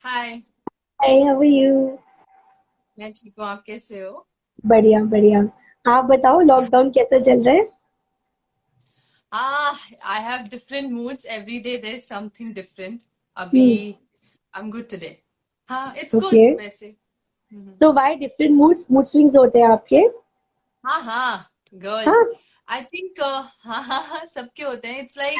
Hi. Hi, how are you? मैं ठीक हूँ, आप कैसे हो? बढ़िया बढ़िया। आप बताओ, लॉकडाउन कैसा चल रहा है? I have different moods every day, there is something different. अभी hmm. I am good today. हाँ, इट्स ओके। गुड वैसे। So why different mood swings होते हैं आपके? हाँ हाँ, हाँ। गर्ल्स, आई थिंक हाँ हाँ हाँ, सबके होते हैं। इट्स लाइक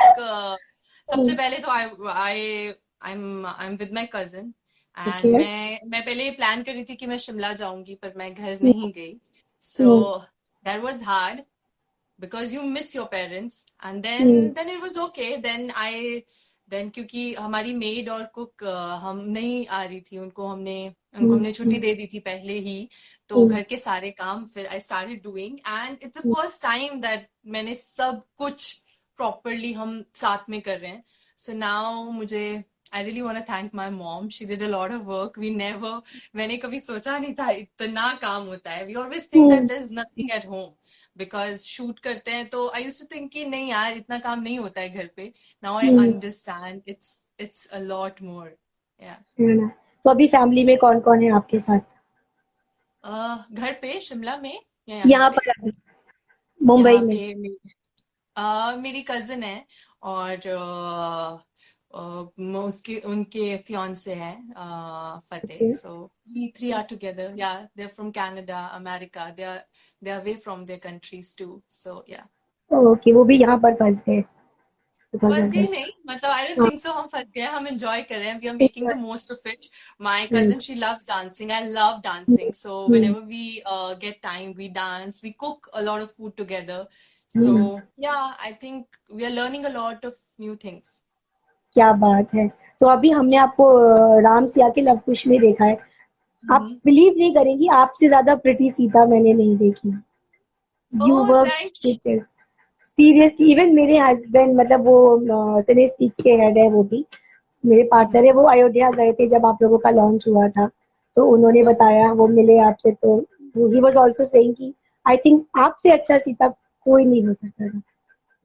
सबसे पहले तो I I I am with my cousin. And okay. मैं पहले प्लान कर रही थी कि मैं शिमला जाऊंगी, पर मैं घर नहीं गई। So hmm. That was hard because you miss your parents, and then hmm. then it was okay. Then क्योंकि हमारी मेड और कुक हम नहीं आ रही थी, उनको हमने छुट्टी हम्म। दे दी थी पहले ही। तो हम्म। घर के सारे काम फिर I started doing, and it's the hmm. First time that मैंने सब कुछ प्रॉपरली हम साथ में कर रहे हैं। सो नाउ मुझे I really want to thank my mom, she did a lot of work. We never मैंने कभी सोचा नहीं था इतना काम होता है। We always think that hmm. There is nothing at home because shoot करते हैं, तो आई यूज्ड टू थिंक कि नहीं यार, इतना काम नहीं होता है घर पे। Now I hmm. Understand it's a lot more. या है ना? तो अभी फैमिली में कौन कौन है आपके साथ? घर पे शिमला में या यहाँ यहाँ पे? पर अभी मुंबई यहाँ में। पे मेरी कजिन है, और उसके उनके फियांसे है Fateh. Okay. So we three are together. Yeah, they're from Canada, America. They're away from their countries too. So yeah. Okay, वो भी यहाँ पर फंस गए बिकॉज फंस ऑफ गए दिस। नहीं, मतलब आई डोंट हाँ। थिंक सो हम फंस गए, हम एंजॉय कर रहे हैं। वी आर मेकिंग द ठीक मोस्ट ऑफ इट। माय है। Cousin, she loves dancing, I love dancing, so hmm. Whenever we get time we dance, we cook a lot of food together. So hmm. Ya, I think we are learning a lot of new things. क्या बात है! तो अभी हमने आपको राम सिया के love कुश में देखा है। आप बिलीव नहीं करेंगी, आपसे ज्यादा प्रिटी सीता मैंने नहीं देखी। You oh, were thank prettiest. Seriously, even मेरे हस्बैंड, मतलब वो सिने स्पीक्स के हेड है, वो भी मेरे यू। पार्टनर है, वो अयोध्या गए थे जब आप लोगों का लॉन्च हुआ था। तो उन्होंने ओह, बताया, वो मिले आपसे, तो ही वाज आल्सो सेइंग कि आई थिंक आपसे अच्छा सीता कोई नहीं हो सकता था।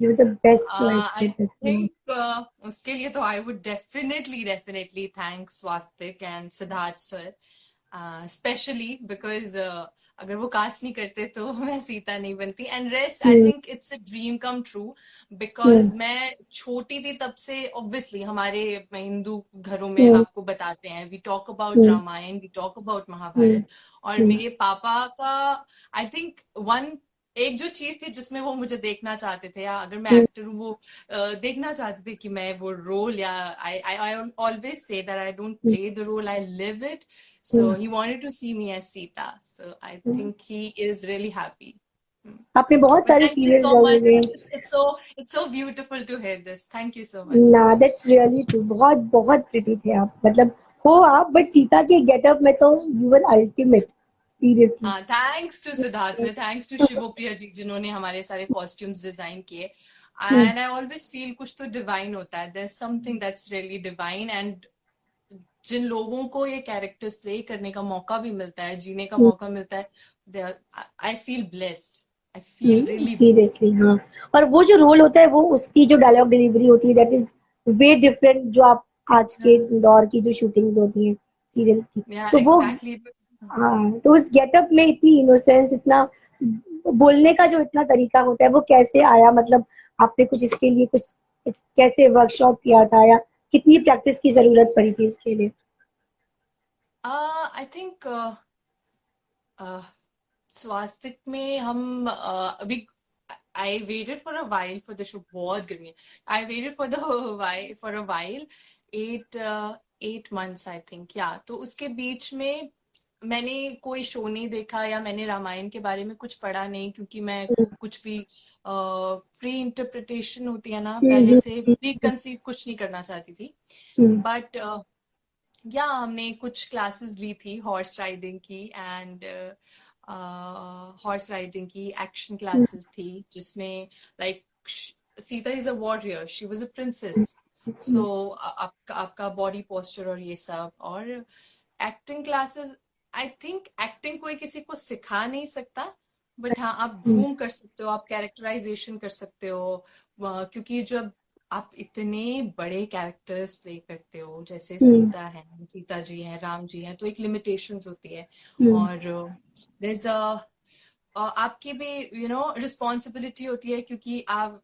You the best choice I for this role. Think उसके लिए तो I would definitely definitely thank Swastik and Siddharth sir, specially because अगर वो कास्ट नहीं करते तो मैं सीता नहीं बनती। And rest, I hmm. Think it's a dream come true. Hmm. Because मैं छोटी थी तब से, ऑब्वियसली हमारे हिंदू घरों में हम्म। आपको बताते हैं, we talk about hmm. Ramayan, we talk about hmm. Mahabharat. और हम्म। मेरे पापा का, आई थिंक वन एक जो चीज थी जिसमें वो मुझे देखना चाहते थे, या अगर मैं हम्म। एक्टर हूँ, वो देखना चाहते थे कि मैं वो रोल, या I always say that I don't hmm. Play the role, I live it. So hmm. He wanted to see me as Sita, so I hmm. Think he is really happy. आपने बहुत But सारे thank you serials so much. होंगे। It's so beautiful to hear this. Thank you so much. ना, that's really true. बहुत बहुत pretty थे आप, मतलब हो आप, बट सीता के गेटअप में तो यू वर अल्टीमेट। सीरियसली। हाँ, thanks to Siddharth sir, thanks to Shivpriya ji, जिन्होंने हमारे सारे कॉस्ट्यूम्स डिजाइन किए। एंड आई ऑलवेज फील कुछ तो डिवाइन होता है, there something that's really divine. And जिन लोगों को ये कैरेक्टर्स प्ले करने का मौका भी मिलता है, जीने का मौका मिलता है, I feel blessed, I feel really blessed. Seriously, हाँ। और वो जो रोल होता है, वो उसकी जो डायलॉग डिलीवरी होती है, दैट इज वे डिफरेंट, जो आप आज के दौर की जो शूटिंग्स होती हैं सीरियल्स की। या तो वो, एग्जैक्टली। हाँ, तो उस गेटअप में इतनी इनोसेंस, इतना बोलने का जो इतना तरीका होता है, वो कैसे आया? मतलब आपने कुछ इसके लिए कुछ कैसे वर्कशॉप किया था, या कितनी प्रैक्टिस की जरूरत पड़ी थी इसके लिए? आई थिंक स्वास्तिक में हम अभी, I waited for a while for the show, बहुत गर्मी है। I waited for a while, 8 8 months I think. या तो उसके बीच में मैंने कोई शो नहीं देखा, या मैंने रामायण के बारे में कुछ पढ़ा नहीं, क्योंकि मैं कुछ भी प्री इंटरप्रिटेशन होती है ना, पहले से प्री कंसीव कुछ नहीं करना चाहती थी। हम्म। बट या हमने कुछ क्लासेस ली थी हॉर्स राइडिंग की, एंड हॉर्स राइडिंग की एक्शन क्लासेस थी, जिसमें like Sita is a warrior, she was a princess. So आपका बॉडी पोस्चर और ये सब, और acting classes. I think acting कोई किसी को सिखा नहीं सकता, बट हाँ, आप ग्रूम कर सकते हो, आप कैरेक्टराइजेशन कर सकते हो। क्योंकि जब आप इतने बड़े कैरेक्टर्स प्ले करते हो, जैसे हम्म सीता है, सीता जी हैं, राम जी हैं, तो एक लिमिटेशंस होती है। हम्म और there's a आपकी भी रिस्पॉन्सिबिलिटी होती है, क्योंकि आप,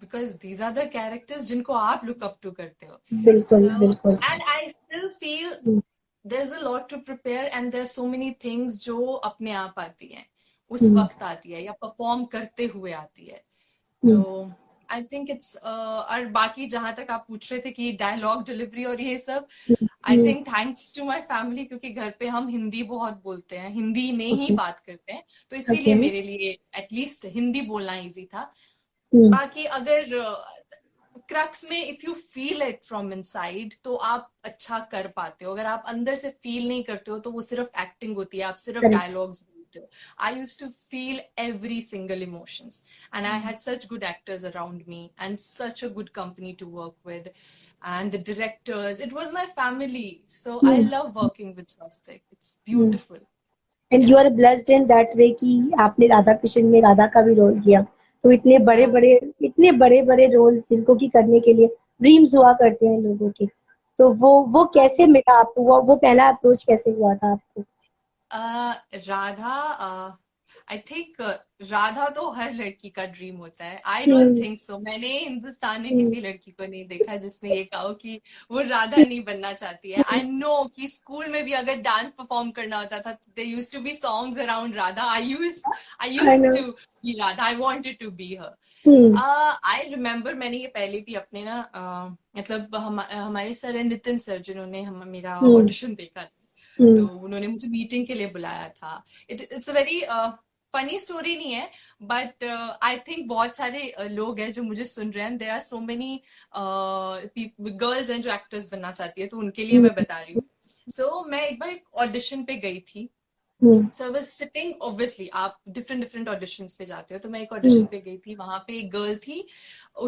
because these are the characters जिनको आप लुक अप टू करते हो। बिल्कुल सो बिल्कुल। And I still feel hmm there's a lot to prepare and there's so many things जो अपने आप आती हैं, उस हम्म वक्त आती है या परफॉर्म करते हुए आती है। तो हम्म आई थिंक इट्स और बाकी जहां तक आप पूछ रहे थे कि डायलॉग डिलीवरी और ये सब, I hmm think thanks to my family, क्योंकि घर पे हम हिंदी बहुत बोलते हैं, हिंदी में ही ओके बात करते हैं, तो ओके इसीलिए मेरे लिए एटलीस्ट हिंदी बोलना इजी था। हम्म बाकी अगर क्रक्स में if you feel it from inside तो आप अच्छा कर पाते हो, अगर आप अंदर से फील नहीं करते हो तो वो सिर्फ एक्टिंग होती है, आप सिर्फ करेक्ट। डायलॉग्स बोलते हो। I use to feel every single emotions and I had such good actors around me and such a good company to work with and the directors, it was my family, so I love working with Swastik, it's beautiful. And you ya are blessed in that way कि आपने राधा कृष्ण में राधा का भी role किया। तो या इतने बड़े बड़े रोल्स जिनको की करने के लिए ड्रीम्स हुआ करते हैं लोगों के। तो वो कैसे मिला आपको, वो पहला अप्रोच कैसे हुआ था आपको? राधा, आई थिंक राधा तो हर लड़की का ड्रीम होता है। आई डोंट हम्म थिंक सो, मैंने हिंदुस्तान में हम्म किसी लड़की को नहीं देखा जिसने ये कहा हो कि वो राधा नहीं बनना चाहती है। आई नो कि स्कूल में भी अगर डांस परफॉर्म करना होता था, they use to be songs around Radha, I I use no. To be Radha, I wanted to be her. Hmm I remember मैंने ये पहले भी अपने ना मतलब हमारे सर है नितिन सर, जिन्होंने मेरा हम्म ऑडिशन देखा, तो हम्म उन्होंने मुझे मीटिंग के लिए बुलाया था। It's a very funny story नहीं है, बट आई थिंक बहुत सारे लोग हैं जो मुझे सुन रहे हैं, there are so many girls हैं जो एक्टर्स बनना चाहती है, तो उनके लिए हम्म मैं बता रही हूँ। सो मैं एक बार एक ऑडिशन पे गई थी। हम्म सो आई वाज सिटिंग, ऑब्वियसली आप डिफरेंट डिफरेंट ऑडिशंस पे जाते हो, तो मैं एक हम्म ऑडिशन पे गई थी, वहां पे एक गर्ल थी,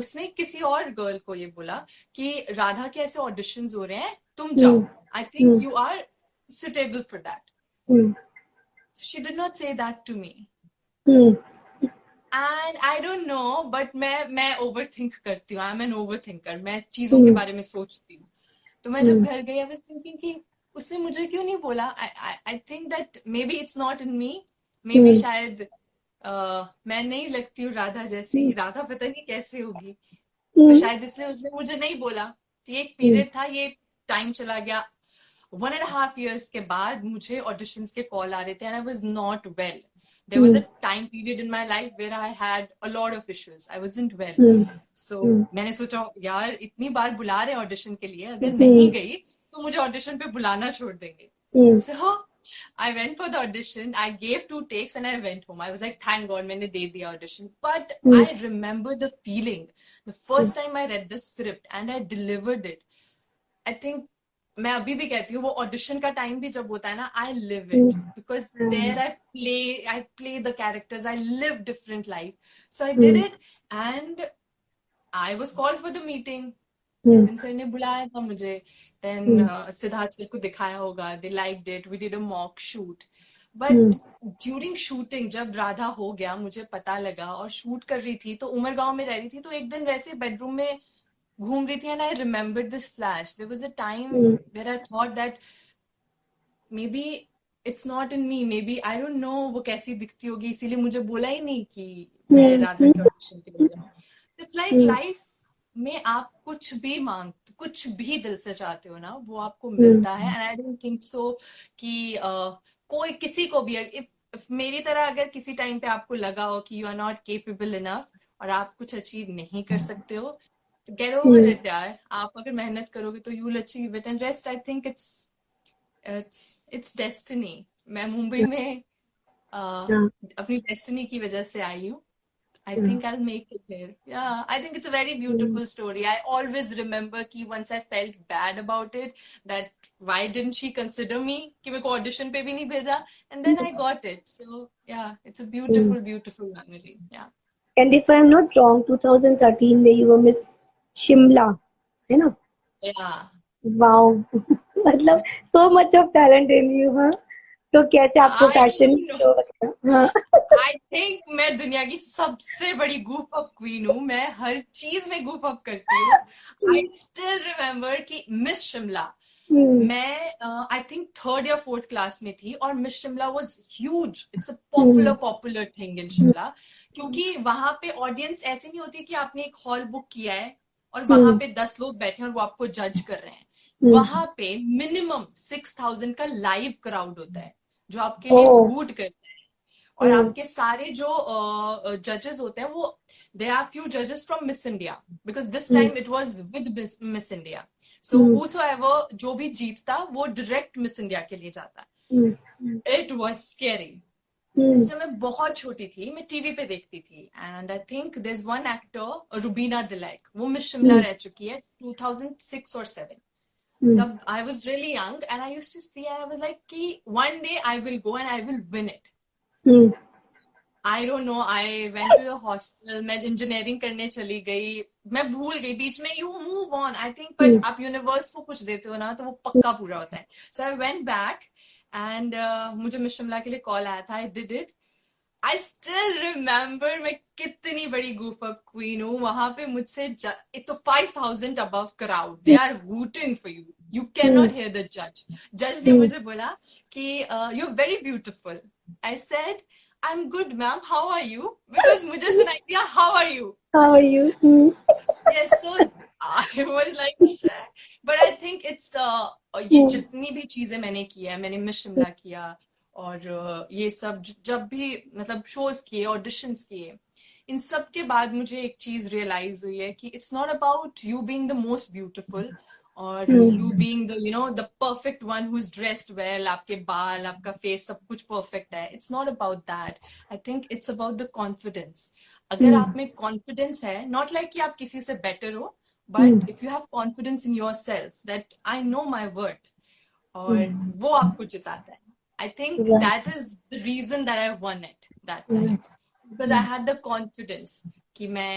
उसने किसी और गर्ल को ये बोला कि राधा के ऐसे ऑडिशंस हो रहे हैं, तुम हम्म जाओ, I think you are suitable for that. हम्म She did not say that to me. हम्म And I don't know, but मैं overthink करती हूँ, I'm an overthinker, मैं चीजों के हम्म बारे में सोचती हूँ। तो मैं जब हम्म घर गई, I was thinking कि उसने मुझे क्यों नहीं बोला। I think that maybe it's not in me, maybe हम्म शायद मैं नहीं लगती हूँ राधा जैसी, राधा पता नहीं कैसे होगी, तो हम्म शायद इसलिए उसने मुझे नहीं बोला। तो ये एक हम्म पीरियड था, ये टाइम चला गया। 1.5 years के बाद मुझे ऑडिशंस के कॉल आ रहे थे, and I was not well. There was a hmm time period in my life where I had a lot of issues, I wasn't well. Hmm so hmm मैंने सोचा यार इतनी बार बुला रहे हैं ऑडिशन के लिए, अगर नहीं हम्म गई तो मुझे ऑडिशन पे बुलाना छोड़ देंगे। हम्म सो I went for the audition. I gave 2 takes and I went home. I was like, thank God, मैंने दे दिया audition. But I hmm remember the feeling. The first time I read the script and I delivered it. I think मैं अभी भी कहती हूँ वो audition का time भी जब होता है ना, I live it because there I play the characters, I live different life. So I did hmm it and I was called for the meeting. Hmm Nitin sir ने बुलाया था मुझे, देन हम्म सिद्धार्थ सर को दिखाया होगा, they liked it, we did a mock shoot. Hmm but during shooting जब राधा हो गया मुझे पता लगा, और शूट कर रही थी तो उमर गांव में रह रही थी, तो एक दिन वैसे बेडरूम में घूम रही थी and I remembered this flash, there was a time hmm where I thought that maybe it's not in me, maybe I don't know वो कैसी दिखती होगी, इसीलिए मुझे बोला ही नहीं कि मैं राधा के ऑडिशन के लिए जाऊँ। इट्स लाइक हम्म लाइफ में आप कुछ भी कुछ भी दिल से चाहते हो ना, वो आपको हम्म मिलता है। And I don't think so कि कोई किसी को भी if मेरी तरह अगर किसी टाइम पे आपको लगा हो कि you are not capable enough और आप कुछ अचीव नहीं कर सकते हो, तो गेट ओवर हम्म इट यार। आप अगर मेहनत करोगे तो you will achieve it, and rest I think it's destiny. मैं मुंबई में हाँ अपनी डेस्टिनी की वजह से आई हूँ। I हाँ think I'll make it here. Yeah, I think it's a very beautiful story. I always remember कि once I felt bad about it, that why didn't she consider me? कि मेरे को audition पे भी नहीं भेजा, and then I got it. So yeah, it's a hmm beautiful, beautiful memory. Yeah. And if I am not wrong 2013 में you were miss Shimla, है ना? Yeah. वाओ मतलब so much of talent in you. हाँ, तो कैसे आपको I fashion don't know. Show वगैरह? हाँ आई थिंक मैं दुनिया की सबसे बड़ी goof up क्वीन हूँ, मैं हर चीज में goof up करती हूँ. आई स्टिल रिमेम्बर कि मिस शिमला, मैं आई थिंक थर्ड या फोर्थ क्लास में थी, और miss Shimla was huge. It's a popular thing in Shimla, क्योंकि वहां पे ऑडियंस ऐसी नहीं होती कि आपने एक हॉल बुक किया है और वहां पे 10 लोग बैठे हैं और वो आपको जज कर रहे हैं. वहां पे मिनिमम 6,000 का लाइव क्राउड होता है जो आपके लिए हूट करता है. और आपके सारे जो जजेस होते हैं, वो there are few judges from Miss India, because this time it was with Miss India. So whosoever, जो भी जीतता वो डायरेक्ट मिस इंडिया के लिए जाता. It was scary. इस समय मैं बहुत छोटी थी, मैं टीवी पे देखती थी, and I think there is one actor Rubina Dilaik, वो मिस शिमला रह चुकी है 2006 और 7. तब I was really young and I used to see, and I was like कि one day I will go and I will win it. I don't know, I went to the hostel, मैं engineering करने चली गई, मैं भूल गई बीच में. You move on I think, पर आप यूनिवर्स को कुछ देते हो ना तो वो पक्का पूरा होता है. सो आई वेंट बैक एंड मुझे मिस शिमला के लिए कॉल आया था. I did it. I still remember मैं कितनी बड़ी goof up क्वीन हूँ. वहां पे मुझसे एक तो 5,000 above crowd, they are rooting for you, you can not hear the जज. जज ने मुझे बोला कि you are very beautiful. I said I am good ma'am, how are you, because मुझे सुनाई दिया how are you. Yes, so I was like, but I think it's ये जितनी भी चीजें मैंने की है, मैंने मिस शिमला किया और ये सब जब भी मतलब शोज किए, ऑडिशंस किए, इन सब के बाद मुझे एक चीज रियलाइज हुई है कि it's not about you being the most beautiful और you being the the perfect one who is dressed well. आपके बाल, आपका फेस, सब कुछ परफेक्ट है. It's not about that. I think it's about the confidence. अगर आप में कॉन्फिडेंस है, नॉट लाइक कि आप किसी से बेटर हो, but if you have confidence in your self that I know my worth, और वो आपको जिताता है. I think that is the reason that I won it that time, because I had the confidence कि मैं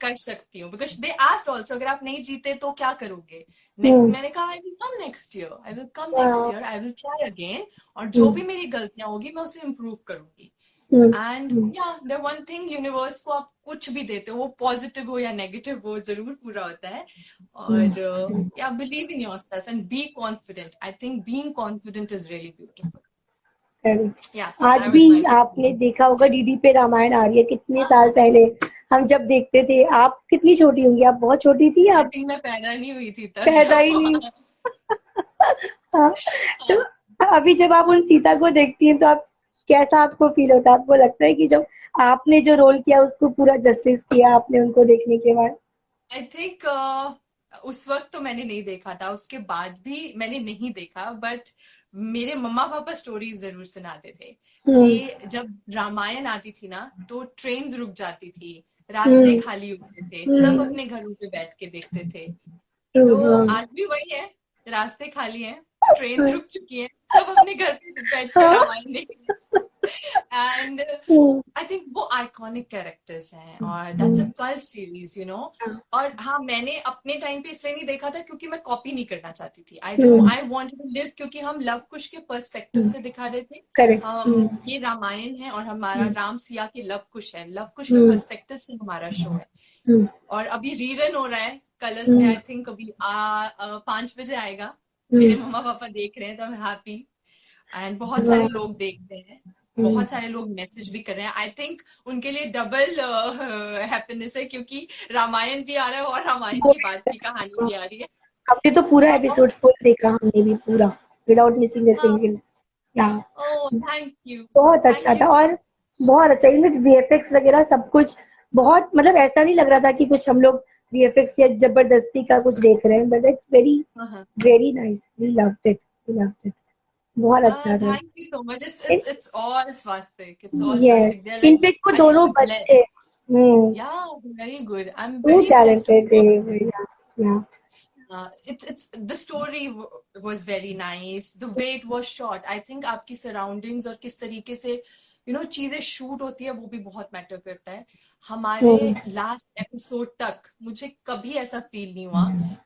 कर सकती हूँ. Because they asked also, अगर आप नहीं जीते तो क्या करोगे? मैंने कहा I will come next year, I will come next year, I will try again, और जो भी मेरी गलतियां होगी मैं उसे improve करूंगी. And yeah, the one thing, universe को आप कुछ भी देते हो, वो पॉजिटिव हो या नेगेटिव हो, जरूर पूरा होता है. और yeah, believe in yourself and be confident. I think being confident is really beautiful. Yeah, so आज भी आपने देखा होगा डीडी पे रामायण आ रही है. कितने साल पहले हम जब देखते थे, आप कितनी छोटी होंगी? आप बहुत छोटी थी. आप मैं पैदा नहीं हुई थी तब. पैदा ही नहीं. तो अभी जब आप उन सीता को देखती हैं तो आप कैसा आपको फील होता है? आपको लगता है कि जब आपने जो रोल किया उसको पूरा जस्टिस किया आपने उनको देखने के बाद? आई थिंक उस वक्त तो मैंने नहीं देखा था, उसके बाद भी मैंने नहीं देखा, बट मेरे मम्मा पापा स्टोरीज जरूर सुनाते थे कि जब रामायण आती थी ना तो ट्रेन्स रुक जाती थी, रास्ते खाली होते थे, सब अपने घरों पे बैठ के देखते थे. तो आज भी वही है, रास्ते खाली हैं, ट्रेन रुक चुकी है, सब अपने घर पे बैठ कर रामायण देख रहे हैं. एंड आई थिंक वो आइकॉनिक कैरेक्टर्स हैं और that's a cult series, you know. और हाँ, मैंने अपने टाइम पे इसलिए नहीं देखा था क्योंकि मैं कॉपी नहीं करना चाहती थी. आई वांटेड टू लिव, क्योंकि हम लव कुश के पर्सपेक्टिव से दिखा रहे थे. ये रामायण है और हमारा राम सिया के लव कुश है, लव कुश के पर्सपेक्टिव से हमारा शो है. और अभी रीरन हो रहा है कलर्स में. आई थिंक अभी 5 बजे आएगा. मेरे मम्मा पापा देख रहे हैं तो मैं हैप्पी. एंड बहुत सारे लोग देख रहे हैं, बहुत सारे लोग मैसेज भी कर रहे हैं. आई थिंक उनके लिए डबल हैप्पीनेस है क्योंकि रामायण भी आ रहा है और रामायण की बात की कहानी भी आ रही है. हमने तो पूरा एपिसोड फुल देखा, हमने भी पूरा without missing a single. Thank you. बहुत अच्छा था और बहुत अच्छा. इनमें वीएफएक्स वगैरह सब कुछ बहुत, मतलब ऐसा नहीं लग रहा था कि कुछ हम लोग वीएफएक्स या जबरदस्ती का कुछ देख रहे हैं. But it's very very nice. We loved it. बहुत अच्छा था. Thank you so much. It's all Swastik. It's all Swastik. In fact वो दोनों बच्चे very good. I am very talented. it's the story was very nice. The way it was shot, I think आपकी surroundings और किस तरीके से चीजें शूट होती है वो भी बहुत मैटर करता है. हमारे लास्ट एपिसोड तक मुझे कभी ऐसा फील नहीं हुआ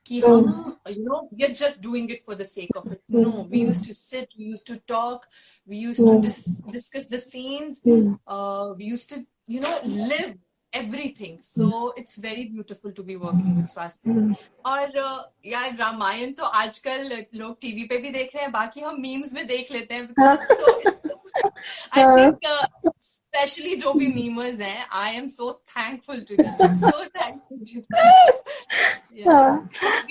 कि हम we are just doing it for the sake of it. No, we used to sit, we used to talk, we used to discuss the scenes, we used to live everything. So it's very beautiful to be working with Swasti. और यार रामायण तो आजकल लोग TV पे भी देख रहे हैं, बाकी हम मीम्स में देख लेते हैं because I think especially जो भी मीमर्स हैं, I am so thankful to them. So thankful to them.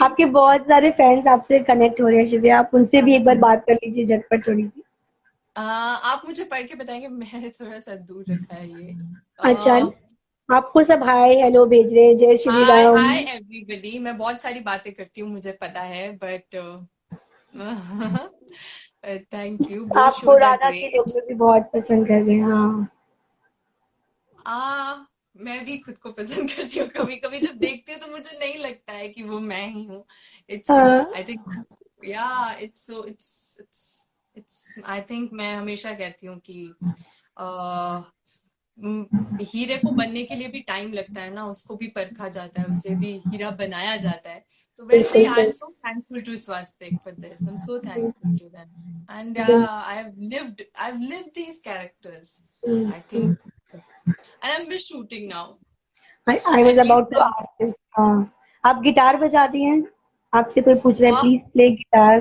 आपके बहुत सारे फैंस आपसे कनेक्ट हो रहे हैं शिव्या, आप उनसे भी एक बार बात कर लीजिए झटपट थोड़ी सी. आप मुझे पढ़ के बताएंगे, मैंने थोड़ा सा दूर रखा है ये. अच्छा, आपको सब हाय हेलो भेज रहे हैं. जय श्री राम. Hi everybody. मैं बहुत सारी बातें करती हूँ, मुझे पता है, बट थैंक यू. आपको राधा के लोग भी बहुत पसंद कर रहे हैं. हाँ, मैं भी खुद को पसंद करती हूँ. कभी कभी जब देखती हूँ तो मुझे नहीं लगता है कि वो मैं ही हूँ. It's I think it's I think मैं हमेशा कहती हूँ कि हीरे को बनने के लिए भी टाइम लगता है ना, उसको भी परखा जाता है, उससे भी हीरा बनाया जाता है. तो वैसे I am so thankful to Swastik for this. I am so thankful to them and I've lived these characters. I think and I'm just shooting now. I was about to ask this. आप guitar बजाती हैं? आपसे कोई पूछ रहा है please play guitar.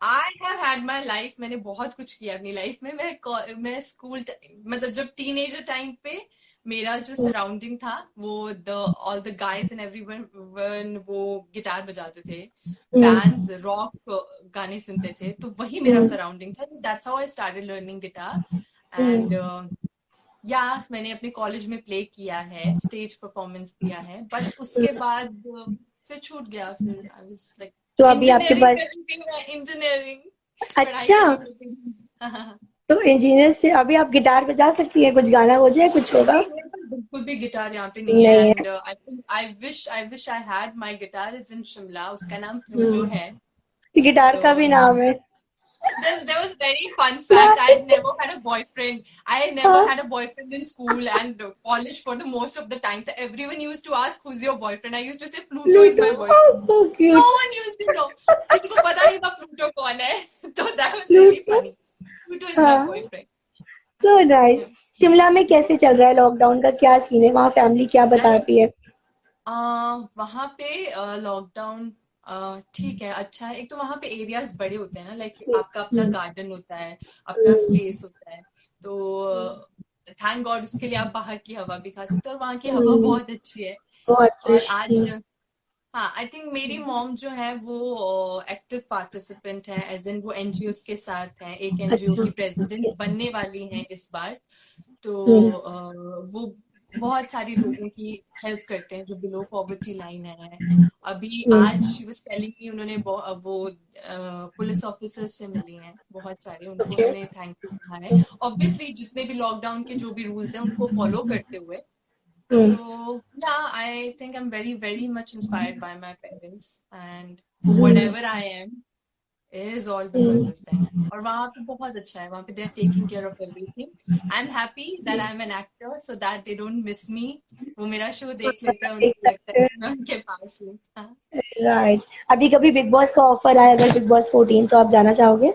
I have had my life. मैंने बहुत कुछ किया अपनी लाइफ में. मैं स्कूल मतलब जब टीनेजर टाइम पे मेरा जो सराउंडिंग था वो all the guys and everyone वो गिटार बजाते थे, बैंड्स रॉक गाने सुनते थे, तो वही मेरा सराउंडिंग था. That's how I started learning guitar. And मैंने अपने कॉलेज में प्ले किया है, स्टेज परफॉर्मेंस किया है, बट उसके बाद फिर छूट गया. फिर आई वाज लाइक तो अभी आपके पास इंजीनियरिंग. अच्छा, तो इंजीनियर से अभी आप गिटार बजा सकती है? कुछ गाना हो जाए, कुछ होगा? बिल्कुल भी गिटार यहाँ पे नहीं है. And I wish I had my guitar is in Shimla. उसका नाम प्लूटो है. गिटार का भी नाम है. There was very fun fact. I had never had a boyfriend. I had never had a boyfriend in school and college for the most of the time. So everyone used to ask, "Who's your boyfriend?" I used to say, "Pluto is my boyfriend." So cute. No one used to know. किसी को पता नहीं था Pluto कौन है. So that was really funny. Pluto is my boyfriend. So nice. Shimla में कैसे चल रहा है लॉकडाउन का? क्या सीन है वहाँ? फैमिली क्या बताती है? वहाँ पे लॉकडाउन ठीक है, अच्छा है. एक तो वहाँ पे एरियाज बड़े होते हैं ना, लाइक आपका अपना गार्डन होता है, अपना स्पेस होता है, तो थैंक गॉड उसके लिए आप बाहर की हवा भी खा सकते हो. और वहाँ की हवा बहुत अच्छी है. और आज आई थिंक मेरी मॉम जो है वो एक्टिव पार्टिसिपेंट है, एज इन वो एनजीओ के साथ हैं. एक एनजीओ की प्रेसिडेंट बनने वाली हैं इस बार. तो वो बहुत सारी लोगों की हेल्प करते हैं जो बिलो पॉवर्टी लाइन है. अभी आज शी वाज टेलिंग मी उन्होंने वो पुलिस ऑफिसर्स से मिली हैं बहुत सारे. उन्होंने थैंक यू कहा है. ऑब्वियसली जितने भी लॉकडाउन के जो भी रूल्स हैं उनको फॉलो करते हुए. So I think I'm very very much inspired by my parents, and whatever I am is all because of them. और वहाँ पे बहुत अच्छा है. वहाँ पे they are taking care of everything. I'm happy that I'm an actor so that they don't miss me. वो मेरा शो देख लेते हैं, उनको लगता है मैं उनके पास हूँ. राइट. अभी कभी बिग बॉस का ऑफर आया अगर बिग बॉस 14 तो आप जाना चाहोगे?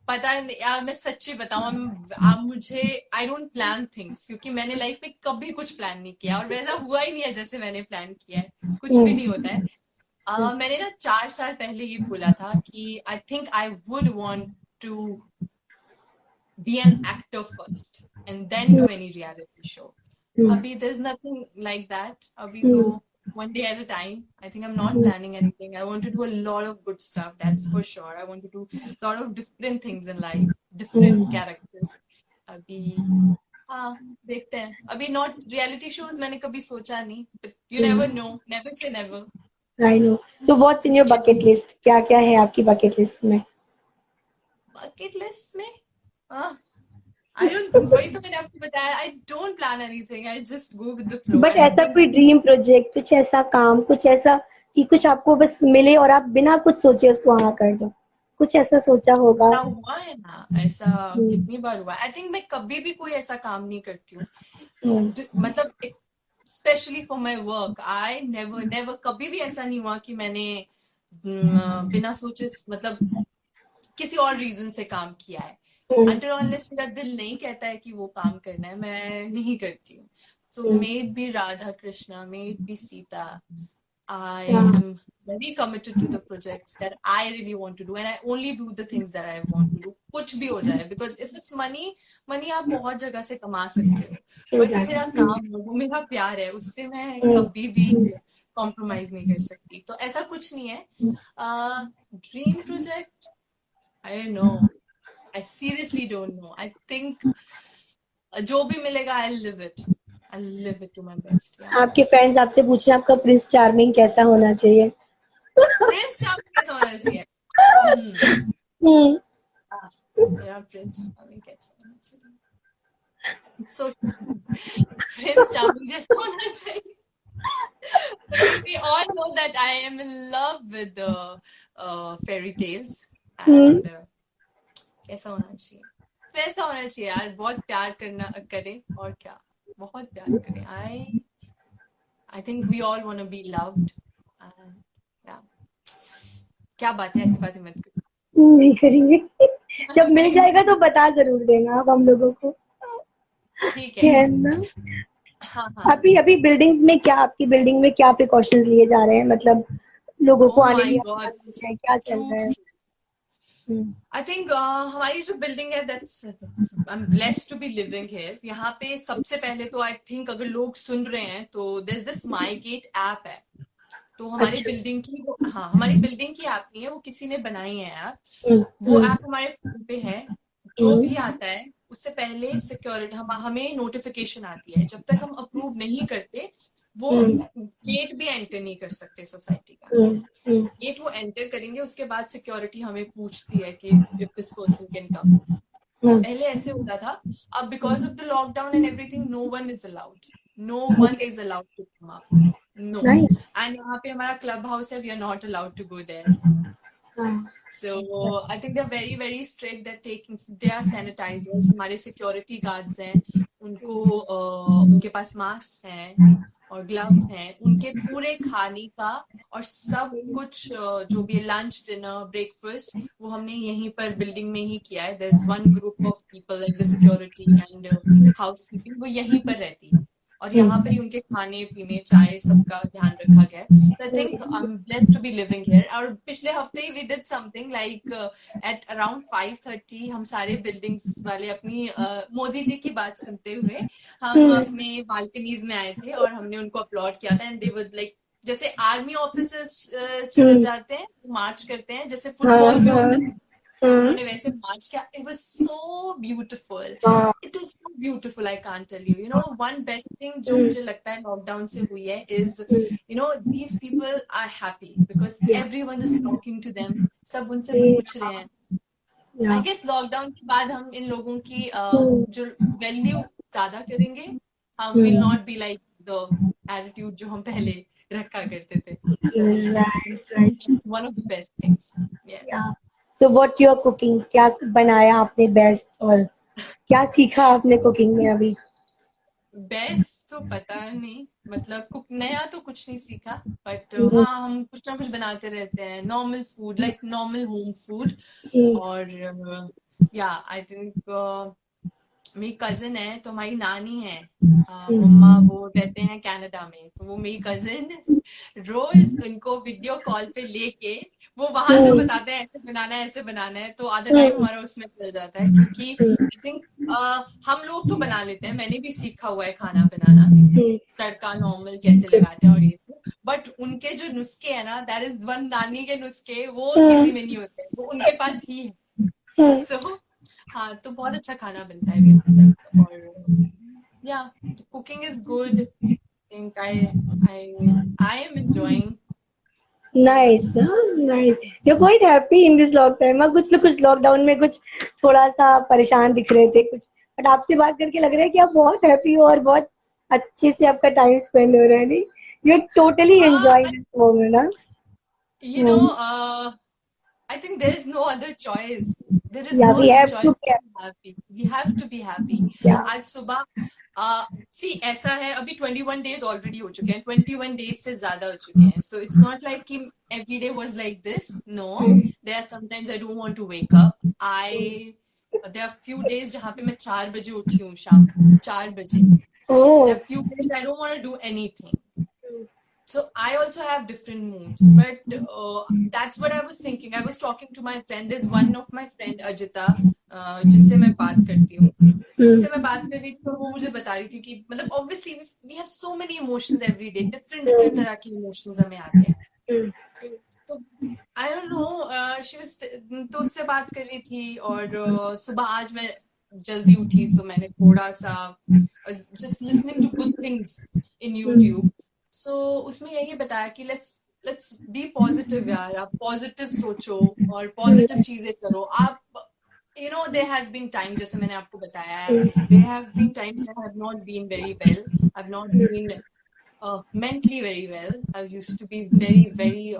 पता नहीं, मैं सच्ची बताऊं, मुझे आई डोंट प्लान थिंग्स, क्योंकि मैंने लाइफ में कभी कुछ प्लान नहीं किया और वैसा हुआ ही नहीं है जैसे मैंने प्लान किया है. कुछ भी नहीं होता है. मैंने ना 4 साल पहले ये बोला था कि I think I would want to be an actor first and then do any reality show. अभी there is nothing like that. अभी तो one day at a time. I think I'm not planning anything. I want to do a lot of good stuff, that's for sure. I want to do a lot of different things in life, different characters. अभी देखते हैं. अभी not reality shows मैंने कभी सोचा नहीं, but you never know. Never say never. I know. So what's in your bucket list? क्या क्या है आपकी bucket list में? Bucket list में I don't, वही तो मैंने आपको बताया, I don't plan anything, I just go with the flow. But And I ऐसा think कोई ड्रीम प्रोजेक्ट, कुछ ऐसा काम, कुछ ऐसा कि कुछ आपको बस मिले और आप बिना कुछ सोचे उसको हाँ कर दो, कुछ ऐसा सोचा होगा? ऐसा हुआ है ना, ऐसा हम्म, कितनी बार हुआ। आई थिंक मैं कभी भी कोई ऐसा काम नहीं करती हूँ, हम्म, मतलब specially for my work, I never never, कभी भी ऐसा नहीं हुआ कि मैंने बिना सोचे, मतलब किसी और रीजन से काम किया है। हम्म, अंटिल अनलेस मेरा दिल नहीं कहता है कि वो काम करना है, मैं नहीं करती हूँ। So hmm, may it be Radha Krishna, may it be Sita, I हाँ, am very committed to the projects that I really want to do, and I only do the things that I want to do. कुछ भी हो जाए, because if it's money, money आप बहुत जगह से कमा सकते हो, ट्रू but ये दैट। मेरा काम है, वो मेरा प्यार है, उससे मैं हम्म, कभी भी कॉम्प्रोमाइज नहीं कर सकती। तो ऐसा कुछ नहीं है। Dream project, I don't know. I seriously don't know. I think जो भी मिलेगा, I'll live it. I'll live it to my best. Yeah. आपके फ्रेंड्स आपसे पूछ रहे हैं आपका प्रिंस चार्मिंग कैसा होना चाहिए? प्रिंस चार्मिंग कैसा होना चाहिए? हम्म, हाँ, मेरा प्रिंस चार्मिंग कैसा होना चाहिए? So प्रिंस चार्मिंग जैसा होना चाहिए। We all know that I am in love with the fairy tales, hmm, and कैसा होना चाहिए? वैसा होना चाहिए यार, बहुत प्यार करना करे, और क्या, बहुत प्यार करे। I think we all want to be loved, and yeah, क्या बात है, ऐसी बातें मत नहीं करेंगे। जब करो। मिल नहीं, जाएगा तो बता जरूर देना आप हम लोगों को, ठीक है, है ठीक ना? है। हाँ हाँ। अभी अभी बिल्डिंग्स में क्या, आपकी बिल्डिंग में क्या प्रिकॉशंस लिए जा रहे हैं, मतलब लोगों को ओ आने माय में गॉड, आसानी है, क्या चल ट्रू रहा है? ट्रू। आई थिंक हमारी जो बिल्डिंग है, that's, I am blessed to be living here. यहाँ पे सबसे पहले तो आई थिंक अगर लोग सुन रहे हैं तो there is this MyGate app है। तो हमारी अच्छा। बिल्डिंग की, हाँ, हमारी बिल्डिंग की ऐप नहीं है, वो किसी ने बनाई है ऐप। हम्म, वो हम्म, ऐप हमारे फोन पे है। जो भी हम्म, आता है उससे पहले सिक्योरिटी हमें नोटिफिकेशन आती है। जब तक हम अप्रूव नहीं करते, वो हम्म, गेट भी एंटर नहीं कर सकते सोसाइटी का। हम्म, हम्म, गेट वो एंटर करेंगे, उसके बाद सिक्योरिटी हमें पूछती है कि if this person can come. Hmm, पहले ऐसे होता था। अब because of the lockdown and everything, no one is allowed, no one okay, is allowed to come up, no. Nice. And यहाँ पे हमारा क्लब हाउस है, we are not allowed to go there. हाँ, So अच्छा। I think they're very very strict. They're taking, they are sanitizers, हमारे security guards हैं, उनको उनके पास मास्क हैं और ग्लव्स हैं, उनके पूरे खाने का और सब कुछ, जो भी लंच डिनर ब्रेकफास्ट, वो हमने यहीं पर बिल्डिंग में ही किया है। There is one group of people like the security and housekeeping, वो यहीं पर रहती है, और यहाँ पर ही उनके खाने पीने चाय सबका ध्यान रखा गया है। So I think I'm blessed to be living here. और पिछले हफ्ते ही we did something like at around 5:30 हम सारे बिल्डिंग्स वाले अपनी मोदी जी की बात सुनते हुए हम हम्म, अपने बालकनीज में आए थे, और हमने उनको अपलॉड किया था। एंड दे वर लाइक, जैसे आर्मी ऑफिसर्स चले हम्म, जाते हैं, मार्च करते हैं, जैसे हाँ, फुटबॉल में हाँ, होता है, तो हाँ, उन्होंने वैसे मार्च किया। इट वाज सो ब्यूटीफुल, हाँ, it is so beautiful, I can't tell you. You know, one best thing जो हम्म, मुझे लगता है लॉकडाउन से हुई है is, hmm, you know, these people are happy because ya, everyone is talking to them, सब उनसे पूछ रहे हैं। आई या, गेस लॉकडाउन के बाद हम इन लोगों की हम्म, जो वैल्यू ज्यादा करेंगे। हम will hmm, not be like the attitude जो हम पहले रखा करते थे। So right, right, it's one of the best things. Ya. So what you are cooking, क्या बनाया आपने बेस्ट, और क्या सीखा आपने कुकिंग में अभी? बेस्ट तो पता नहीं, मतलब कुक नया तो कुछ नहीं सीखा, बट हम्म, हाँ, हम कुछ ना कुछ बनाते रहते हैं, normal food, like normal home food. Hmm, और या आई थिंक मेरी कजिन है, तो हमारी नानी है, मम्मा, हम्म, वो रहते हैं कनाडा में, तो वो मेरी कजिन रोज उनको वीडियो कॉल पे लेके वो वहां से हम्म, बताते हैं ऐसे बनाना है, ऐसे बनाना है, तो आधा टाइम हम्म, हमारा उसमें चल जाता है, क्योंकि हम्म, आई थिंक हम लोग तो बना लेते हैं, मैंने भी सीखा हुआ है खाना बनाना, हम्म, तड़का नॉर्मल कैसे लगाते हैं और ये सब। बट उनके जो नुस्खे है ना, दैट इज वन, नानी के नुस्खे वो किसी में नहीं होते, वो उनके पास ही है। हम्म, सो हाँ, तो बहुत अच्छा खाना बनता है मेरा, लाइक, और yeah, cooking is good. Think I am enjoying. Yeah nice ना, nice. You are quite happy in this lock time. कुछ लोग कुछ लॉकडाउन में कुछ थोड़ा सा परेशान दिख रहे थे, कुछ बट आपसे बात करके लग रहा है कि आप बहुत हैप्पी हो और बहुत अच्छे से आपका टाइम स्पेंड हो रहा है, नहीं? You are totally enjoying this moment, ना? You know, I think there is no other choice. There is या no we other have to choice to be happy. We have to be happy. या आज सुबह सी ऐसा है, अभी 21 days already हो चुके हैं, 21 days से ज्यादा हो चुके हैं. So it's not like कि every day was like this. No, there are sometimes I don't want to wake up. There are few days जहाँ पे मैं 4 बजे उठी हूँ शाम को, 4 बजे. There are few days I don't want to do anything. So I also have different moods, but that's what I was thinking. I was talking to my friend. There's one of my friend Ajita, जिससे मैं बात करती हूँ. उससे मैं बात कर रही थी और वो मुझे बता रही थी कि मतलब obviously we have so many emotions every day. different तरह की emotions हमें आते हैं. तो I don't know. She was तो उससे बात कर रही थी और सुबह आज मैं जल्दी उठी, so मैंने थोड़ा सा just listening to good things in YouTube. So उसमें यही बताया कि let's be positive यार. आप positive सोचो और positive चीजें करो. आप you know there has been time, जैसे मैंने आपको बताया है, there have been times I have not been very well. I've not been mentally very well. I used to be very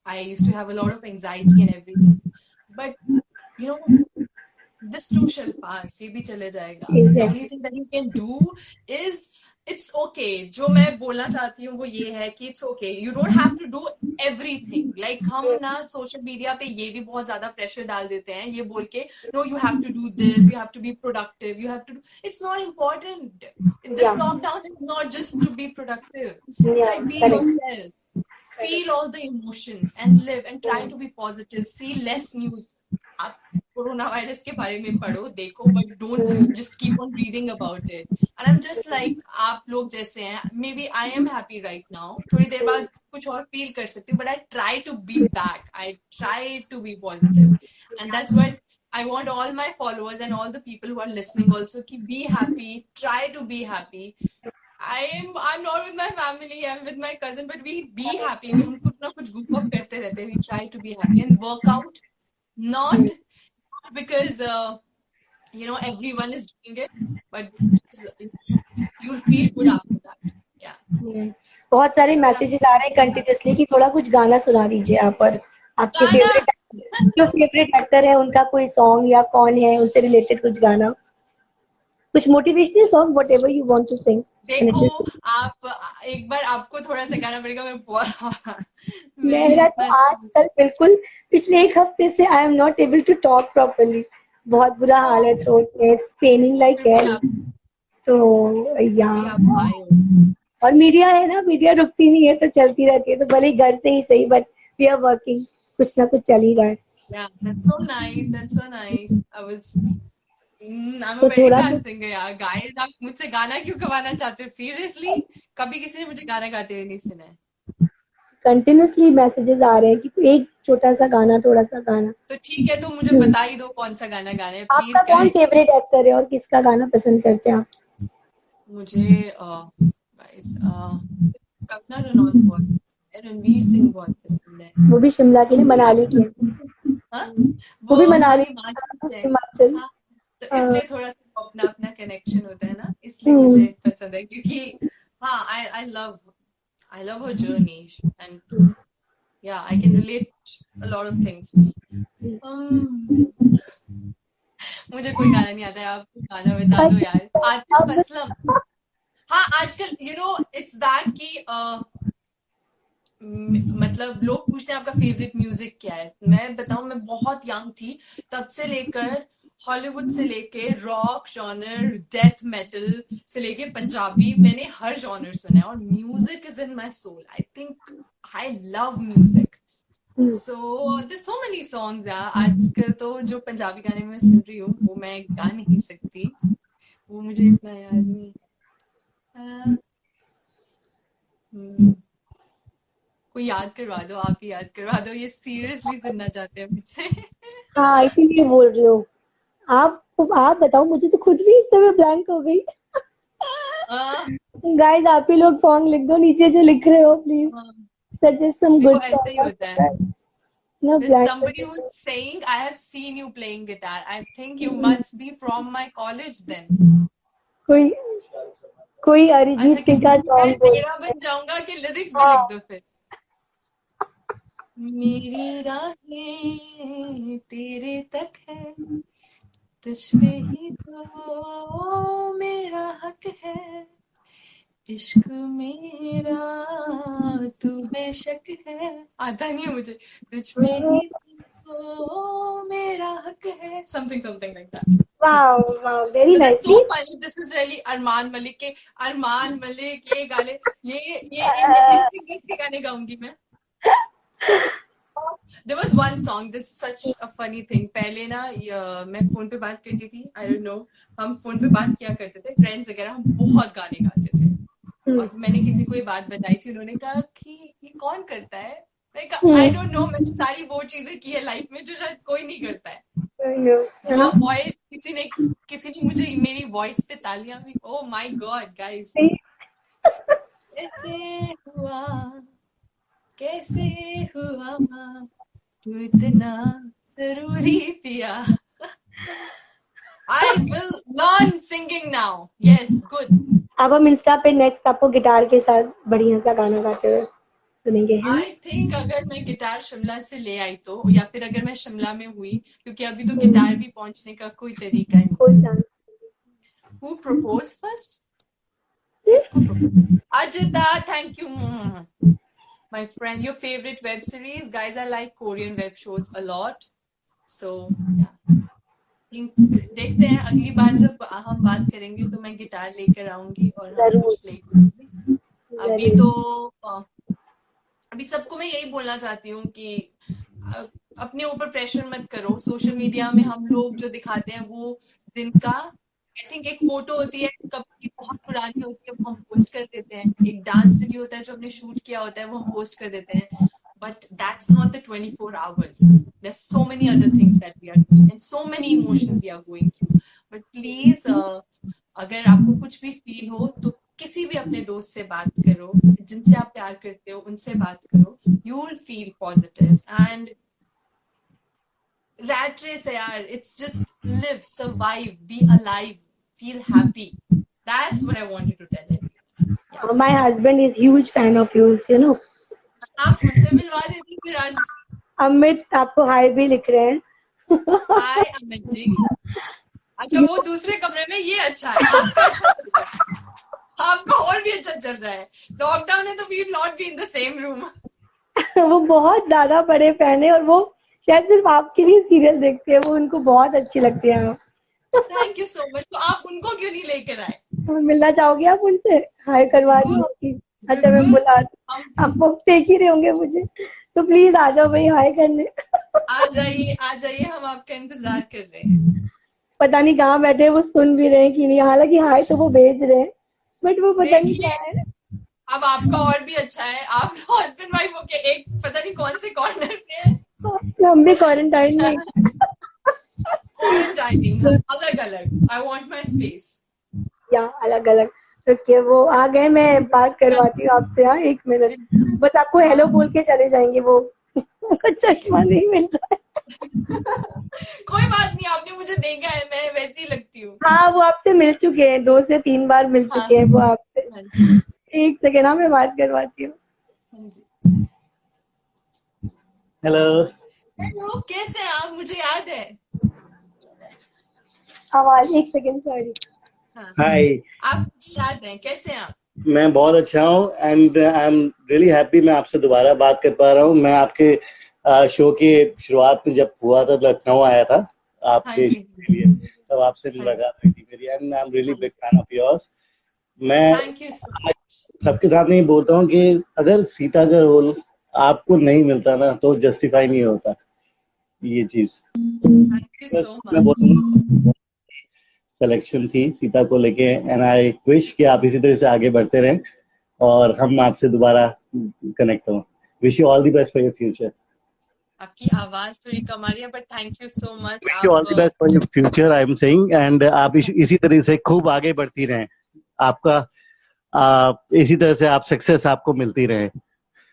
I used to have a lot of anxiety and everything. But you know, this too shall pass. ये भी चले जाएगा. The only thing that you can do is it's okay. जो मैं बोलना चाहती हूँ वो ये है कि it's okay. You don't have to do everything. Like हम ना सोशल मीडिया पे ये भी बहुत ज्यादा प्रेशर डाल देते हैं, ये बोल के no, you have to do this, you have to be productive, you have to do. It's not important. This lockdown is not just to be productive. It's like be yourself. Feel all the emotions and live and try to be positive. See less news. आप corona virus के बारे में पढ़ो, देखो, but don't just keep on reading about it. And I'm just like आप लोग जैसे हैं. Maybe I am happy right now. थोड़ी देर बाद कुछ और feel कर सकती हूँ, but I try to be back. I try to be positive, and that's what I want all my followers and all the people who are listening also to be happy. Try to be happy. I'm not with my family. I'm with my cousin, but we be happy. हम कुछ ना कुछ goof up करते रहते हैं. We try to be happy and work out. Not because you know everyone is doing it, but you'll feel good after that. Yeah. बहुत सारे messages आ रहे हैं कंटिन्यूअसली कि थोड़ा कुछ गाना सुना दीजिए आप, और आपके फेवरेट एक्टर है उनका कोई सॉन्ग या कौन है उनसे रिलेटेड कुछ गाना, कुछ motivational song, whatever you want to sing. देखो आप एक बार आपको थोड़ा सा गाना पड़ेगा. मेरा तो आजकल बिल्कुल पिछले एक हफ्ते से I am not able to talk properly. बहुत बुरा हाल है थ्रोट में. It's paining like hell. तो या और मीडिया है ना, मीडिया रुकती नहीं है तो चलती रहती है, तो भले घर से ही सही, बट वी आर वर्किंग. कुछ ना कुछ चल ही रहा है. Yeah, that's so nice. That's so nice. I'm a very bad singer यार. गाइस आप मुझसे गाना क्यों गवाना चाहते हो? सीरियसली कभी किसी ने मुझे गाना गाते हुए नहीं सुना है. कंटिन्यूअसली मैसेजेस आ रहे हैं कि एक छोटा सा गाना, थोड़ा सा गाना. तो ठीक है, तो मुझे बता ही दो कौन सा गाना गाना है प्लीज. आपका कौन फेवरेट एक्टर है और किसका गाना पसंद करते हैं आप? मुझे कंगना रनौत बहुत पसंद है. रणवीर सिंह बहुत पसंद है. वो भी शिमला के लिए, मनाली के. वो भी मनाली हिमाचल. तो इसलिए थोड़ा सा अपना अपना कनेक्शन होता है ना, इसलिए मुझे पसंद है. क्योंकि हाँ, I love her journey and yeah, I can relate a lot of things. मुझे कोई गाना नहीं आता है. आप गाना बता दो यार. आतिफ असलम. हाँ आजकल you know it's that कि मतलब लोग पूछते हैं आपका फेवरेट म्यूजिक क्या है. मैं बताऊं, मैं बहुत यंग थी तब से लेकर हॉलीवुड से लेके रॉक जॉनर, डेथ मेटल से लेके पंजाबी, मैंने हर जॉनर सुना है. और music is in my soul. I think I love music. So there so many songs यार. आजकल तो जो पंजाबी गाने में सुन रही हूँ वो मैं गा नहीं सकती, वो मुझे इतना याद नहीं. कोई याद करवा दो, आप ही याद करवा दो. ये सीरियसली सुनना चाहते हैं मुझसे. हाँ इसीलिए बोल रही हूँ. आप बताओ, मुझे तो खुद भी इस समय ब्लैंक हो गई. गाइस आप ही लोग सॉन्ग लिख दो नीचे जो लिख रहे हो, प्लीज सजेस्ट सम गुड. ऐसा ही होता है. No, There's blind. somebody who's saying, I have seen you playing guitar. I think you must be from my college then. कोई कोई अच्छा, अरिजीत सिंह किसी का मैं सॉन्ग बोल तेरा बन जाऊंगा कि लिरिक्स भी हाँ लिख दो फिर। मेरी राहें तेरे तक है, तुझ पे ही तो मेरा हक है, इश्क मेरा तू बेशक है। आता नहीं है मुझे। तुझ पे ही तो मेरा हक है, something something like that. Wow wow very But nice that's so funny. This is really Arman Malik के। अरमान मलिक ये गाने, ये इन सिंगर्स के गाने गाऊंगी मैं। There was one song, this is such a funny thing. पहले ना मैं फोन पे बात करती थी, I don't know, हम फोन पे बात किया करते थे, फ्रेंड्स वगैरह, हम बहुत गाने गाते थे। और मैंने किसी को ये बात बताई थी, उन्होंने कहा कि ये कौन करता है। Like, I don't know, मैंने सारी वो चीजें की है लाइफ में जो शायद कोई नहीं करता है। वो वॉइस किसी ने मुझे मेरी वॉइस पे तालियां भी, oh my god guys, कैसे हुआ तू इतना जरूरी पिया। I will learn singing now. Yes, good. अब हम इंस्टा पे नेक्स्ट आपको गिटार के साथ बढ़िया सा गाना गाते हुए सुनेंगे है I think अगर मैं गिटार शिमला से ले आई तो, या फिर अगर मैं शिमला में हुई, क्योंकि अभी तो गिटार भी पहुंचने का कोई तरीका नहीं। कोई चांस Who proposed first? किसको propose? Ajita, thank you. My friend, your favorite web series? Guys, I like Korean web shows a lot. So, yeah. देखते हैं अगली बार जब हम बात करेंगे तो मैं गिटार लेकर आऊंगी और हम कुछ प्ले करेंगे। अभी तो अभी सबको मैं यही बोलना चाहती हूँ कि अपने ऊपर प्रेशर मत करो। सोशल मीडिया में हम लोग जो दिखाते हैं वो दिन का, आई थिंक एक फोटो होती है कभी बहुत पुरानी होती है, वो हम पोस्ट कर देते हैं। एक डांस वीडियो होता है जो हमने शूट किया होता है, वो हम पोस्ट कर देते हैं। But that's not the 24 hours. There's so many other things that we are doing and so many emotions we are going through. But please, अगर आपको कुछ भी फील हो तो किसी भी अपने दोस्त से बात करो, जिनसे आप प्यार करते हो उनसे बात करो। You will feel positive and rat race है यार, it's just live, survive, be alive, feel happy. That's what I wanted to tell everyone. Yeah. My husband is huge fan of yours, you know. आप मुझसे मिलवा देती फिर आज। अमित आपको हाय भी लिख रहे हैं। हाय अमित जी। अच्छा वो दूसरे कमरे में, ये अच्छा है, आपका अच्छा चल रहा है, आपका और भी अच्छा चल रहा है। लॉकडाउन है तो we will not be in the same room. वो बहुत ज्यादा बड़े फैन है और वो शायद सिर्फ आपके लिए सीरियल देखते हैं, वो उनको बहुत अच्छी लगती है। Thank you so much. तो आप उनको क्यों नहीं लेकर आए? मिलना चाहोगे आप उनसे? हाय करवा दूं आपकी? अच्छा मैं बुला, आप देख ही रहे होंगे मुझे, तो प्लीज आ जाओ भाई हाय करने। आ जाइए, हम आपका इंतजार कर रहे हैं। पता नहीं कहाँ बैठे, वो सुन भी रहे हैं कि नहीं, हालांकि हाय तो वो भेज रहे हैं बट वो पता नहीं क्या है। अब आपका और भी अच्छा है, आप हस्बैंड वाइफ होके एक पता नहीं कौन से कॉर्नर पे है। हम भी क्वारंटाइन में। क्वारंटाइनिंग अलग अलग। I want my space. या अलग अलग। ओके वो आ गए, मैं बात करवाती हूँ आपसे। हाँ 1 मिनट बस, आपको हेलो बोल के चले जाएंगे। वो चश्मा नहीं मिल रहा है। कोई बात नहीं, आपने मुझे देखा है, मैं वैसी ही लगती हूँ। हाँ वो आपसे मिल चुके हैं, 2 से 3 बार मिल चुके हैं वो आपसे। 1 सेकेंड, हाँ मैं बात करवाती हूँ। हेलो हेलो, कैसे हैं आप? मुझे याद है आवाज। 1 सेकेंड सॉरी। हाय, आप मुझे याद है, कैसे हैं आप? मैं बहुत अच्छा हूँ and I am really happy मैं आपसे दोबारा बात कर पा रहा हूँ। मैं आपके शो की शुरुआत में जब हुआ था, लखनऊ आया था आपके लिए, तब आपसे मुलाकात हुई थी मेरी and I am really big fan of yours. मैं सबके साथ नहीं बोलता हूँ कि अगर सीता का रोल आपको नहीं मिलता ना तो जस्टिफाई नहीं होता ये चीज। मैं बोलूँगा सिलेक्शन थी सीता को लेके एंड आई विश कि आप इसी तरह से आगे बढ़ते रहें और हम आपसे दोबारा कनेक्ट हों। Wish you all the best for your future. आपकी आवाज थोड़ी कम आ रही है but thank you so much. Wish you all the best for your future I am saying and आप इसी तरह से खूब आगे बढ़ती रहें। आपका इसी तरह से आप सक्सेस आपको मिलती रहे।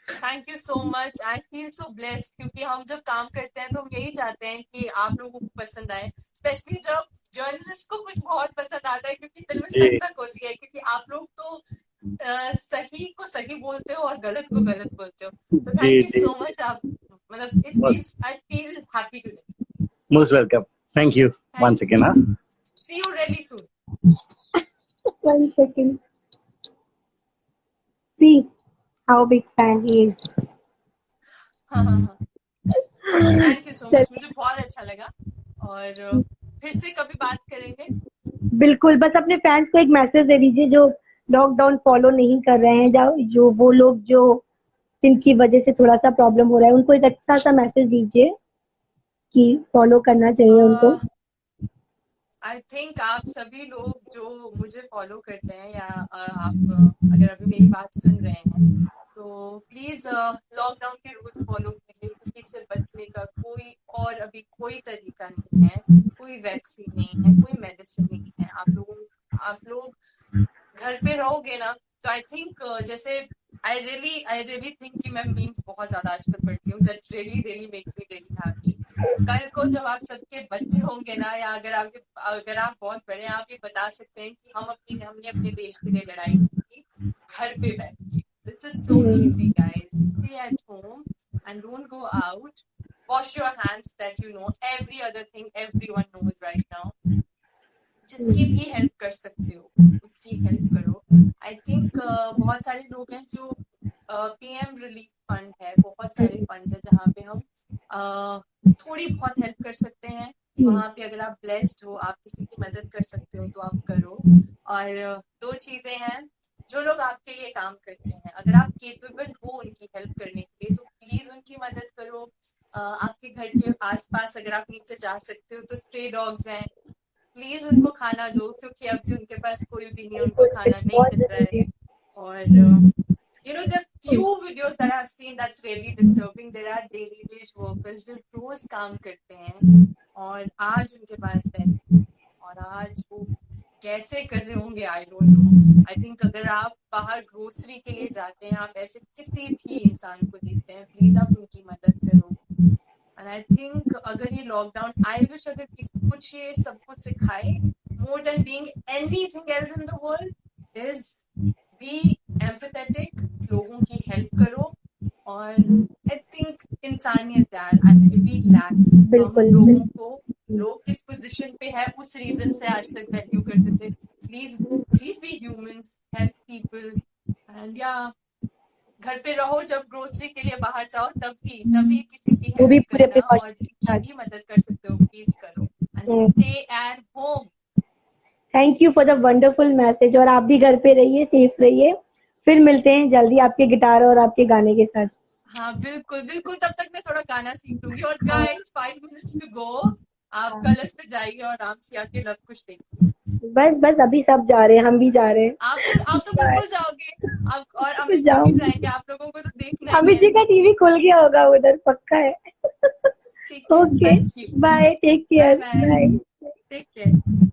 Thank you so much. I feel so blessed क्योंकि हम जब काम करते हैं तो हम यही चाहते हैं कि आप लोगों को पसंद आए, स्पेशली जब जर्नलिस्ट को कुछ बहुत पसंद आता है, क्योंकि दिल में जी धक धक होती है, क्योंकि आप लोग तो सही को सही बोलते हो और गलत को गलत बोलते हो। तो जी थैंक यू जी सो मच। आप मतलब it gives, I feel happy today. Most welcome. Thank you thank once again. हाँ, you. See you really soon. 1 second. See how big fan he is. हाँ हाँ हाँ, थैंक यू सो मच, चलिए, मुझे बहुत अच्छा लगा। और फिर से कभी बात करेंगे। बिल्कुल, बस अपने फैंस को एक मैसेज दे दीजिए जो लॉकडाउन फॉलो नहीं कर रहे हैं, जो वो लोग जो जिनकी वजह से थोड़ा सा प्रॉब्लम हो रहा है, उनको एक अच्छा सा मैसेज दीजिए कि फॉलो करना चाहिए उनको। आई थिंक आप सभी लोग जो मुझे फॉलो करते हैं या आप अगर अभी मेरी बात सुन रहे हैं तो प्लीज लॉकडाउन के रूल्स फॉलो कीजिए, क्योंकि इससे बचने का कोई और अभी कोई तरीका नहीं है, कोई वैक्सीन नहीं है, कोई मेडिसिन नहीं है। आप लोग घर पे रहोगे ना, तो आई थिंक जैसे आई रियली थिंक कि मैं मीम्स बहुत ज्यादा आजकल पढ़ती हूँ, that really really makes me really happy. कल को जब आप सबके बच्चे होंगे ना, या अगर आप बहुत बड़े हैं, आप ये बता सकते हैं कि हमने अपने देश के लिए लड़ाई की घर पे बैठ के। This is so easy guys, stay at home and don't go out. Wash your hands, that you know every other thing everyone knows right now. जिसकी भी हेल्प कर सकते हो उसकी हेल्प करो। आई थिंक बहुत सारे लोग हैं जो पीएम रिलीफ फंड है, बहुत सारे फंड्स है जहाँ पे हम थोड़ी बहुत हेल्प कर सकते हैं। वहां पे अगर आप ब्लेस्ड हो, आप किसी की मदद कर सकते हो तो आप करो। और दो चीजें हैं, जो लोग आपके लिए काम करते हैं, अगर आप केपेबल हो उनकी हेल्प करने के लिए तो प्लीज उनकी मदद करो। आपके घर के आसपास अगर आप नीचे जा सकते हो तो स्ट्रे डॉग्स हैं, प्लीज उनको खाना दो, क्योंकि अभी उनके पास कोई भी नहीं है, उनको बिल्कुल, खाना बिल्कुल, नहीं बहुत मिल रहा है। जरूरी है। और there are few videos that I have seen that's really disturbing. There are daily wage workers जो रोज काम करते हैं और आज उनके पास पैसे नहीं हैं, और आज वो कैसे कर रहे होंगे आई डोंट नो। आई थिंक अगर आप बाहर ग्रोसरी के लिए जाते हैं, आप ऐसे किसी भी इंसान को देखते हैं, प्लीज आप उनकी मदद करो। एंड आई थिंक अगर ये लॉकडाउन, आई विश अगर कुछ ये सबको सिखाए, more than being anything else in the world, is be empathetic, लोगों की हेल्प करो। और आई थिंक इंसानियत यार, वी लैक। हम बिल्कुल, लोगों बिल्कुल। को, लोग किस पोजीशन पे है उस रीजन से आज तक वैल्यू करते थे। Please please be humans, help people. And या घर पे रहो, जब ग्रोसरी के लिए बाहर जाओ तभी किसी की वो भी हेल्प पूरे करना, और प्रिकॉशन के जितनी साथ। भी मदद कर सकते हो प्लीज करो। And stay at home. Thank you for the wonderful message, और आप भी घर पे रहिए, सेफ रहिए। फिर मिलते हैं जल्दी आपके गिटार और आपके गाने के साथ। हाँ बिल्कुल बिल्कुल, तब तक मैं थोड़ा गाना सीख लूंगी। और हाँ, गाइस 5 minutes टू गो, आप हाँ। कलर्स पे जाइए और आराम से आके लव कुछ देखिए। बस बस अभी सब जा रहे हैं, हम भी जा रहे हैं। आप तो बाय। बिल्कुल जाओगे। आप और अमित जी भी जाऊंगी। जाएंगे, आप लोगों को तो देखना ही अमित है। जी का टीवी खुल गया होगा उधर, पक्का है। ठीक है, okay, thank you. Bye, take bye care, bye, bye. Take care.